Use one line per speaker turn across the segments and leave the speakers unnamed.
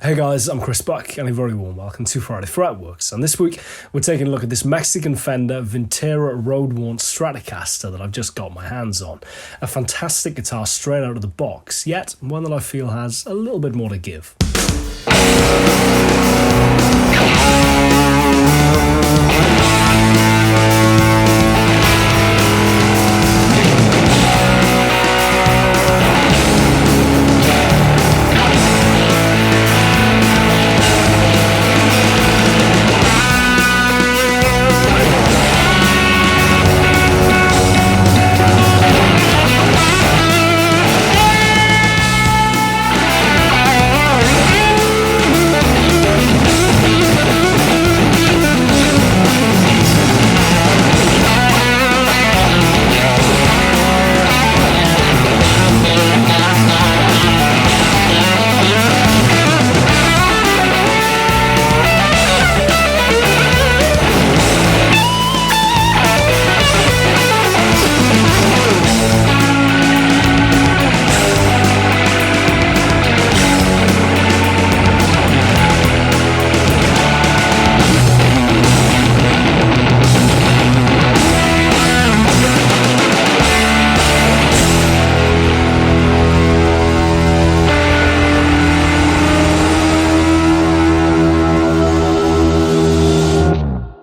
Hey guys, I'm Chris Buck and a very warm welcome to Friday Fretworks. And this week we're taking a look at this Mexican Fender Vintera Road Worn Stratocaster that I've just got my hands on. A fantastic guitar straight out of the box, yet one that I feel has a little bit more to give.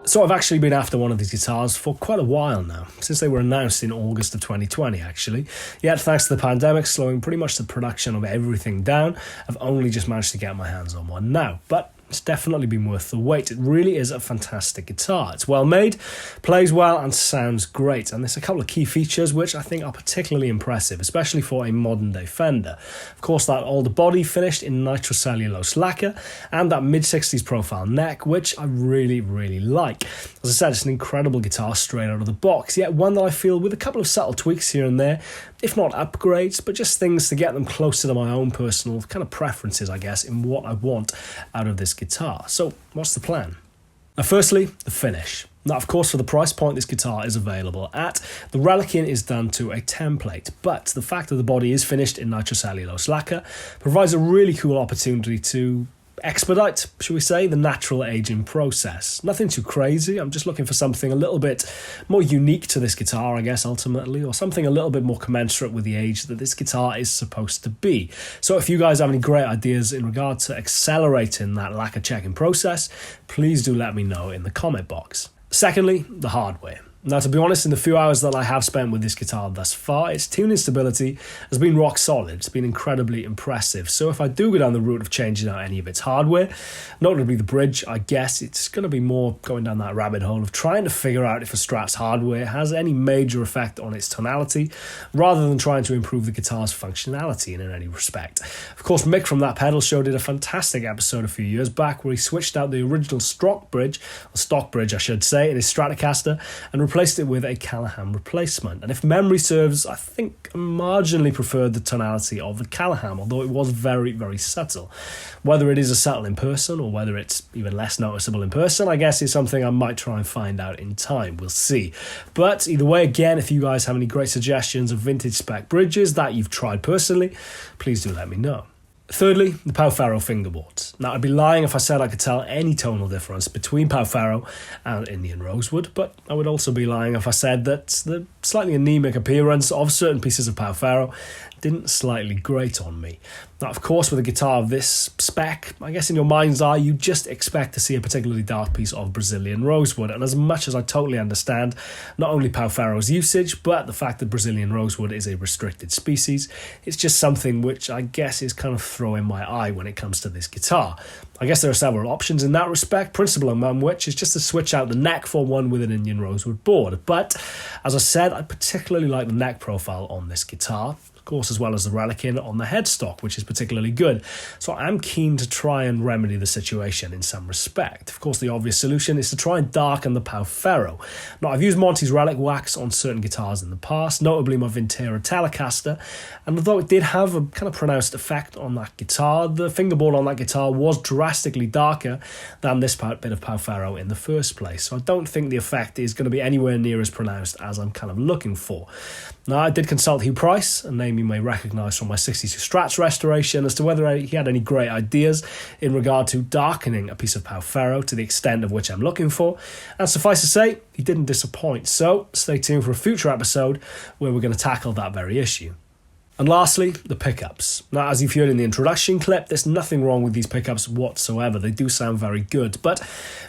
So I've actually been after one of these guitars for quite a while now, since they were announced in August of 2020 actually. Yet thanks to the pandemic slowing pretty much the production of everything down, I've only just managed to get my hands on one now. But it's definitely been worth the wait. It really is a fantastic guitar. It's well made, plays well and sounds great. And there's a couple of key features which I think are particularly impressive, especially for a modern day Fender. Of course, that older body finished in nitrocellulose lacquer and that mid-60s profile neck, which I really like. As I said, it's an incredible guitar straight out of the box, yet one that I feel with a couple of subtle tweaks here and there, if not upgrades, but just things to get them closer to my own personal kind of preferences, I guess, in what I want out of this guitar. So what's the plan? Now, firstly, the finish. Now, of course, for the price point this guitar is available at, the reliquing is done to a template, but the fact that the body is finished in nitrocellulose lacquer provides a really cool opportunity to expedite, should we say, the natural aging process. Nothing too crazy. I'm just looking for something a little bit more unique to this guitar, I guess, ultimately, or something a little bit more commensurate with the age that this guitar is supposed to be. So if you guys have any great ideas in regard to accelerating that lacquer checking process, please do let me know in the comment box. Secondly, the hardware. Now, to be honest, in the few hours that I have spent with this guitar thus far, its tuning stability has been rock solid. It's been incredibly impressive. So if I do go down the route of changing out any of its hardware, notably the bridge, I guess it's going to be more going down that rabbit hole of trying to figure out if a Strat's hardware has any major effect on its tonality, rather than trying to improve the guitar's functionality in any respect. Of course, Mick from That Pedal Show did a fantastic episode a few years back where he switched out the original stock bridge, I should say, in his Stratocaster and replaced it with a Callahan replacement. And if memory serves, I think I marginally preferred the tonality of the Callahan, although it was very subtle. Whether it is as subtle in person or whether it's even less noticeable in person, I guess is something I might try and find out in time. We'll see. But either way, again, if you guys have any great suggestions of vintage spec bridges that you've tried personally, please do let me know. Thirdly, the Pau Ferro fingerboards. Now, I'd be lying if I said I could tell any tonal difference between Pau Ferro and Indian Rosewood, but I would also be lying if I said that the slightly anemic appearance of certain pieces of Pau Ferro didn't slightly grate on me. Now, of course, with a guitar of this spec, I guess in your mind's eye, you just expect to see a particularly dark piece of Brazilian rosewood. And as much as I totally understand not only Pau Ferro's usage, but the fact that Brazilian rosewood is a restricted species, it's just something which I guess is kind of throwing my eye when it comes to this guitar. I guess there are several options in that respect, principal among which is just to switch out the neck for one with an Indian rosewood board. But as I said, I particularly like the neck profile on this guitar. Of course, as well as the relicing on the headstock, which is particularly good. So I'm keen to try and remedy the situation in some respect. Of course, the obvious solution is to try and darken the Pau Ferro. Now, I've used Monty's relic wax on certain guitars in the past, notably my Vintera Telecaster, and although it did have a kind of pronounced effect on that guitar, the fingerboard on that guitar was drastically darker than this bit of Pau Ferro in the first place. So I don't think the effect is going to be anywhere near as pronounced as I'm kind of looking for. Now, I did consult Hugh Price, a name you may recognise from my 62 Strats restoration, as to whether he had any great ideas in regard to darkening a piece of Pau Ferro to the extent of which I'm looking for. And suffice to say, he didn't disappoint. So stay tuned for a future episode where we're going to tackle that very issue. And lastly, the pickups. Now, as you've heard in the introduction clip, there's nothing wrong with these pickups whatsoever. They do sound very good, but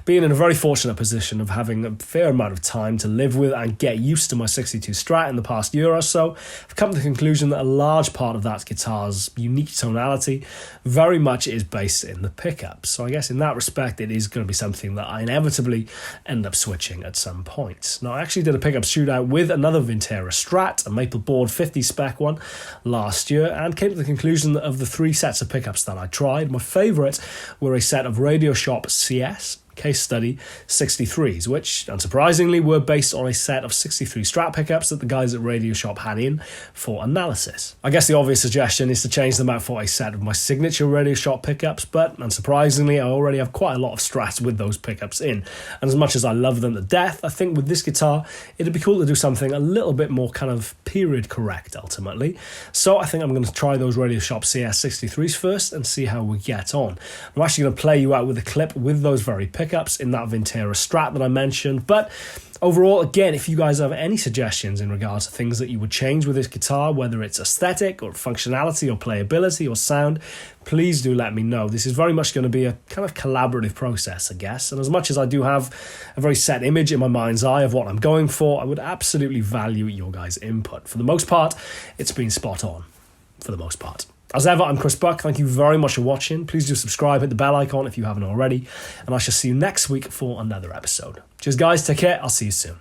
being in a very fortunate position of having a fair amount of time to live with and get used to my 62 Strat in the past year or so, I've come to the conclusion that a large part of that guitar's unique tonality very much is based in the pickups. So I guess in that respect, it is going to be something that I inevitably end up switching at some point. Now, I actually did a pickup shootout with another Vintera Strat, a maple board 50 spec one, last year, and came to the conclusion that of the 3 sets of pickups that I tried, my favourite were a set of Radio Shop CS case study 63s, which unsurprisingly were based on a set of 63 Strat pickups that the guys at Radio Shop had in for analysis. I guess the obvious suggestion is to change them out for a set of my signature Radio Shop pickups, but unsurprisingly I already have quite a lot of Strats with those pickups in, and as much as I love them to death, I think with this guitar it'd be cool to do something a little bit more kind of period correct ultimately. So I think I'm going to try those Radio Shop CS 63s first and see how we get on. I'm actually going to play you out with a clip with those very pickups in that Vintera Strat that I mentioned. But overall, again, if you guys have any suggestions in regards to things that you would change with this guitar, whether it's aesthetic or functionality or playability or sound, please do let me know. This is very much going to be a kind of collaborative process, I guess. And as much as I do have a very set image in my mind's eye of what I'm going for, I would absolutely value your guys' input. For the most part, it's been spot on. For the most part. As ever, I'm Chris Buck. Thank you very much for watching. Please do subscribe, hit the bell icon if you haven't already, and I shall see you next week for another episode. Cheers, guys. Take care. I'll see you soon.